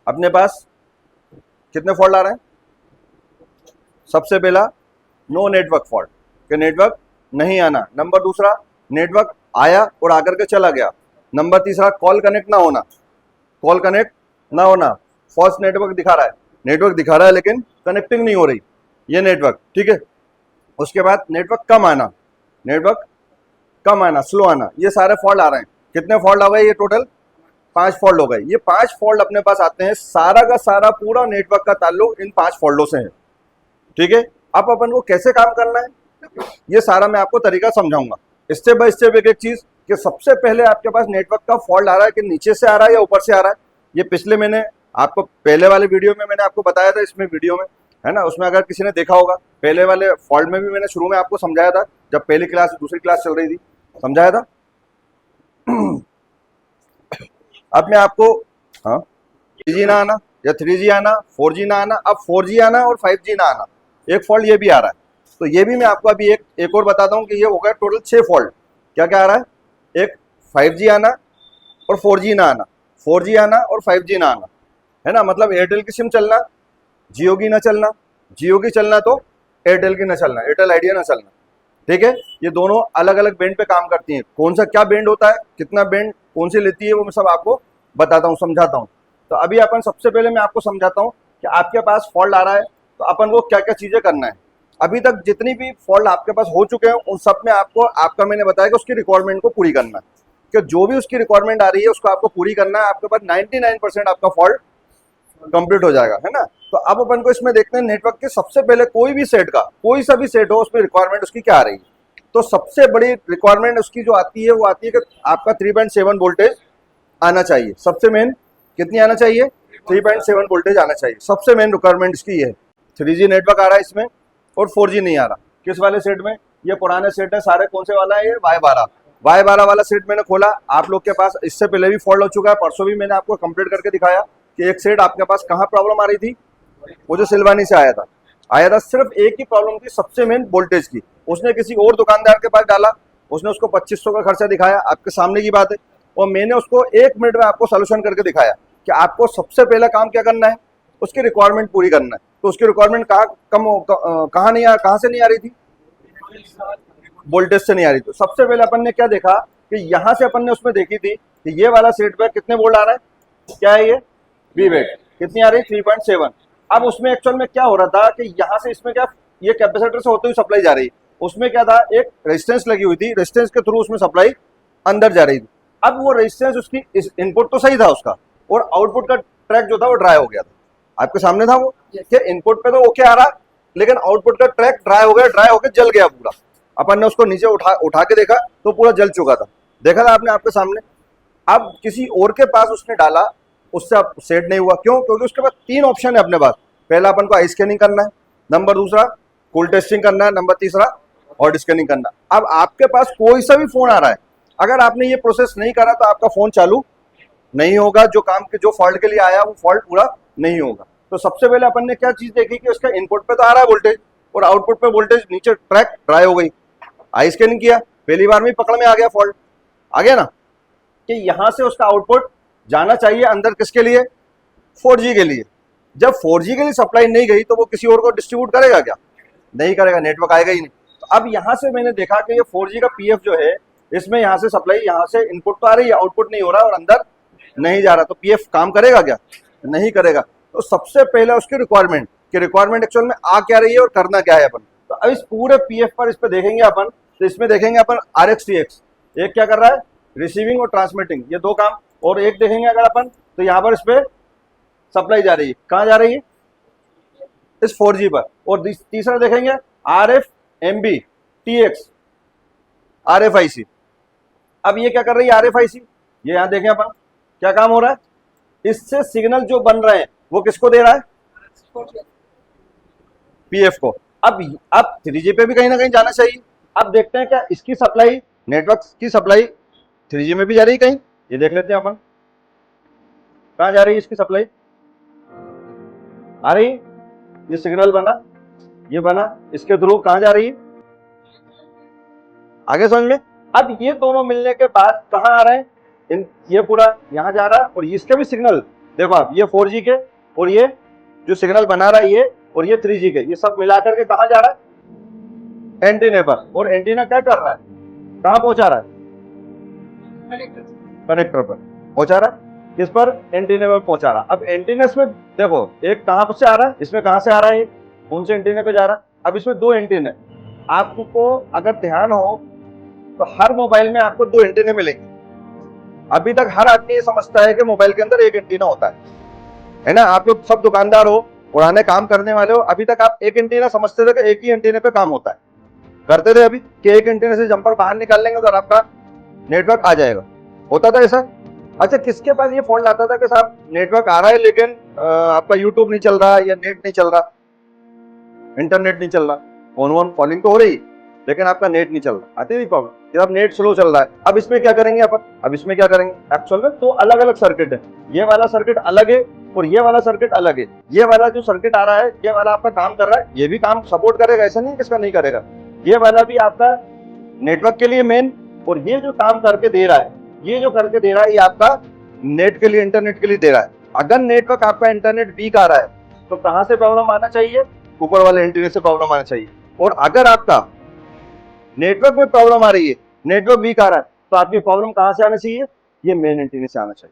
अपने पास कितने फॉल्ट आ रहे हैं? सबसे पहला नो नेटवर्क फॉल्ट, कि नेटवर्क नहीं आना। नंबर दूसरा नेटवर्क आया और आकर के चला गया। नंबर तीसरा कॉल कनेक्ट ना होना, कॉल कनेक्ट ना होना। फॉल्स नेटवर्क दिखा रहा है, नेटवर्क दिखा रहा है लेकिन कनेक्टिंग नहीं हो रही, ये नेटवर्क, ठीक है। उसके बाद नेटवर्क कम आना, नेटवर्क कम आना, स्लो आना, ये सारे फॉल्ट आ रहे हैं। कितने फॉल्ट आ गए? ये टोटल 5 फॉल्ट हो गए। ये 5 फॉल्ट अपने पास आते हैं, सारा का सारा पूरा नेटवर्क का ताल्लुक इन 5 फॉल्टों से है, ठीक है। अब अपन को कैसे काम करना है ये सारा मैं आपको तरीका समझाऊंगा, स्टेप बाय स्टेप एक एक चीज। कि सबसे पहले आपके पास नेटवर्क का फॉल्ट आ रहा है कि नीचे से आ रहा है या ऊपर से आ रहा है। ये पिछले मैंने आपको पहले वाले वीडियो में मैंने आपको बताया था, इसमें वीडियो में है ना, उसमें अगर किसी ने देखा होगा, पहले वाले फॉल्ट में भी मैंने शुरू में आपको समझाया था, जब पहली क्लास दूसरी क्लास चल रही थी, समझाया था। अब मैं आपको, हाँ, 3G ना आना या 3G आना, 4G ना आना, अब 4G आना और 5G ना आना, एक फॉल्ट ये भी आ रहा है। तो ये भी मैं आपको अभी एक और बताता हूँ कि ये हो गया टोटल 6 फॉल्ट। क्या क्या आ रहा है? एक 5G आना और 4G ना आना, 4G आना और 5G ना आना, है ना। मतलब एयरटेल की सिम चलना, जियो की ना चलना, जियो की चलना तो एयरटेल की ना चलना, एयरटेल आइडिया ना चलना, ठीक है। ये दोनों अलग अलग बैंड पे काम करती हैं। कौन सा क्या बैंड होता है, कितना बैंड कौन सी लेती है, वो मैं सब आपको बताता हूँ, समझाता हूँ। तो अभी अपन सबसे पहले मैं आपको समझाता हूँ कि आपके पास फॉल्ट आ रहा है तो अपन को क्या क्या चीजें करना है। अभी तक जितनी भी फॉल्ट आपके पास हो चुके हैं उन सब में आपको आपका मैंने बताया कि उसकी रिक्वायरमेंट को पूरी करना है, कि जो भी उसकी रिक्वायरमेंट आ रही है उसको आपको पूरी करना है। आपके पास 99% आपका फॉल्ट कंप्लीट हो जाएगा, है ना। तो अब अपन को इसमें देखते हैं नेटवर्क के सबसे पहले कोई भी सेट का, कोई सा भी सेट हो, उसमें रिक्वायरमेंट उसकी क्या आ रही है। तो सबसे बड़ी रिक्वायरमेंट उसकी जो आती है वो आती है कि आपका 3.7 वोल्टेज आना चाहिए। सबसे मेन कितनी आना चाहिए? 3.7 वोल्टेज आना चाहिए, सबसे मेन रिक्वायरमेंट इसकी है। 3G नेटवर्क आ रहा है इसमें और 4G नहीं आ रहा। किस वाले सेट में? ये पुराने सेट है सारे। कौन से वाला है ये? Y12 वाला सेट मैंने खोला। आप लोग के पास इससे पहले भी फॉल्ट हो चुका है, परसों भी मैंने आपको कंप्लीट करके दिखाया कि एक सेट आपके पास कहाँ प्रॉब्लम आ रही थी, वो जो सिलवानी से आया था सिर्फ एक ही प्रॉब्लम थी, सबसे मेन वोल्टेज की। उसने किसी और दुकानदार के पास डाला, उसने उसको 2500 का खर्चा दिखाया, आपके सामने की बात है, और मैंने उसको 1 मिनट में आपको सोल्यूशन करके दिखाया कि आपको सबसे पहला काम क्या करना है, उसकी रिक्वायरमेंट पूरी करना है। तो उसकी रिक्वायरमेंट कहाँ से नहीं आ रही थी? वोल्टेज से नहीं आ रही। तो सबसे पहले अपन ने क्या देखा कि यहाँ से अपन ने उसमें देखी थी कि ये वाला सेट पे कितने वोल्ट आ रहा है, क्या है ये? वी वेट कितनी आ रही है? 3.7। अब उसमें एक्चुअल में क्या हो रहा था कि यहाँ से इसमें क्या, ये कैपेसिटर से होते हुए सप्लाई जा रही है, उसमें क्या था, एक रेजिस्टेंस लगी हुई थी, रेजिस्टेंस के थ्रू उसमें सप्लाई अंदर जा रही थी। अब वो रेजिस्टेंस उसकी इनपुट तो सही था उसका, और आउटपुट का ट्रैक जो था वो ड्राई हो गया था। आपके सामने था वो कि इनपुट पे तो ओके आ रहा, लेकिन आउटपुट का ट्रैक ड्राई हो गया, ड्राई होकर जल गया पूरा। अपन ने उसको नीचे उठा के देखा तो पूरा जल चुका था, देखा था आपने आपके सामने। अब किसी और के पास उसने डाला, उससे अब सेट नहीं हुआ। क्यों? क्योंकि उसके पास 3 ऑप्शन है अपने पास। पहला अपन को आई स्कैनिंग करना है, नंबर दूसरा कूल टेस्टिंग करना है, नंबर तीसरा हॉट स्कैनिंग करना। अब आपके पास कोई सा भी फोन आ रहा है, अगर आपने ये प्रोसेस नहीं करा तो आपका फोन चालू नहीं होगा, जो काम के जो फॉल्ट के लिए आया वो फॉल्ट पूरा नहीं होगा। तो सबसे पहले अपन ने क्या चीज देखी कि उसका इनपुट पे तो आ रहा है वोल्टेज और आउटपुट पे वोल्टेज नीचे ट्रैक ड्राई हो गई। आई स्कैनिंग किया, पहली बार में पकड़ में आ गया, फॉल्ट आ गया ना, कि यहां से उसका आउटपुट जाना चाहिए अंदर, किसके लिए? 4G के लिए। जब 4G के लिए सप्लाई नहीं गई तो वो किसी और को डिस्ट्रीब्यूट करेगा क्या? नहीं करेगा, नेटवर्क आएगा ही नहीं। तो अब यहां से मैंने देखा कि ये 4G का PF जो है, इसमें यहां से सप्लाई, यहां से इनपुट तो आ रही है, आउटपुट नहीं हो रहा और अंदर नहीं जा रहा, तो PF काम करेगा क्या? नहीं करेगा। तो सबसे पहले उसकी रिक्वायरमेंट कि रिक्वायरमेंट एक्चुअल में आ क्या रही है और करना क्या है अपन। तो अब इस पूरे PF पर इस पे देखेंगे अपन, तो इसमें देखेंगे अपन RX-TX, एक क्या कर रहा है? रिसीविंग और ट्रांसमिटिंग, ये 2 काम। और एक देखेंगे अगर अपन, तो यहाँ पर इस पे सप्लाई जा रही है, कहाँ जा रही है? इस 4G पर। और तीसरा देखेंगे RF MB TX RFIC। अब ये क्या कर रही है? RFIC, ये यहाँ देखें अपन क्या काम हो रहा है, इससे सिग्नल जो बन रहे हैं वो किसको दे रहा है? PF को। अब 3G पे भी कहीं ना कहीं जाना चाहिए। अब देखते हैं क्या इसकी सप्लाई, नेटवर्क की सप्लाई 3G में भी जा रही है कहीं, ये देख लेते हैं अपन। कहाँ जा रही है इसकी सप्लाई? आ रही, ये सिग्नल बना, ये बना, इसके थ्रू कहाँ जा रही है? आगे समझ में। अब ये दोनों मिलने के बाद कहाँ आ रहे हैं? ये पूरा यहाँ जा रहा है और इसका भी सिग्नल देखो आप, ये 4G के और ये जो सिग्नल बना रहा है ये, और ये 3G के, ये सब मिलाकर के कहाँ जा रहा है? एंटीने पर। और एंटीना क्या कर रहा है, कहाँ पहुंचा रहा है? कनेक्टर पर पहुंचा रहा है। किस पर? एंटीने पर पहुंचा रहा है। अब एंटीने में देखो, एक कहाँ से आ रहा है, इसमें कहाँ से आ रहा है, कौन से एंटीने पे जा रहा है? अब इसमें दो एंटीने, आपको अगर ध्यान हो तो हर मोबाइल में आपको दो एंटीने मिलेंगे। अभी तक हर आदमी ये समझता है कि मोबाइल के अंदर एक एंटीना होता है ना। आप लोग सब दुकानदार हो, पुराने काम करने वाले हो, अभी तक आप एक एंटीना समझते थे कि एक ही एंटीने पे काम होता है, करते थे अभी कि एक एंटीने से जंपर बाहर निकाल लेंगे तो आपका नेटवर्क आ जाएगा, होता था ऐसा। अच्छा, किसके पास ये फोन आता था कि साहब नेटवर्क आ रहा है लेकिन आपका यूट्यूब नहीं चल रहा या नेट नहीं चल रहा, इंटरनेट नहीं चल रहा, फोन कॉलिंग तो हो रही लेकिन आपका नेट नहीं चल रहा, आती थी प्रॉब्लम। अब नेट स्लो चल रहा है, अब इसमें क्या करेंगे अपन, अब इसमें क्या करेंगे, एक्चुअल में तो अलग अलग सर्किट है। ये वाला सर्किट अलग है और ये वाला सर्किट अलग है। ये वाला जो सर्किट आ रहा है, ये वाला आपका काम कर रहा है, ये भी काम सपोर्ट करेगा, ऐसा नहीं किसका नहीं करेगा। ये वाला भी आपका नेटवर्क के लिए मेन, और ये जो काम करके दे रहा है, ये जो करके दे रहा है, ये आपका नेट के लिए, इंटरनेट के लिए दे रहा है। अगर नेटवर्क आपका इंटरनेट वीक आ रहा है तो कहां से प्रॉब्लम आना चाहिए, ऊपर वाले एंटीना से प्रॉब्लम आना चाहिए। और अगर आपका नेटवर्क में प्रॉब्लम आ रही है, नेटवर्क वीक आ रहा है, तो आपकी प्रॉब्लम कहां से आना चाहिए, ये मेन एंटीना से आना चाहिए।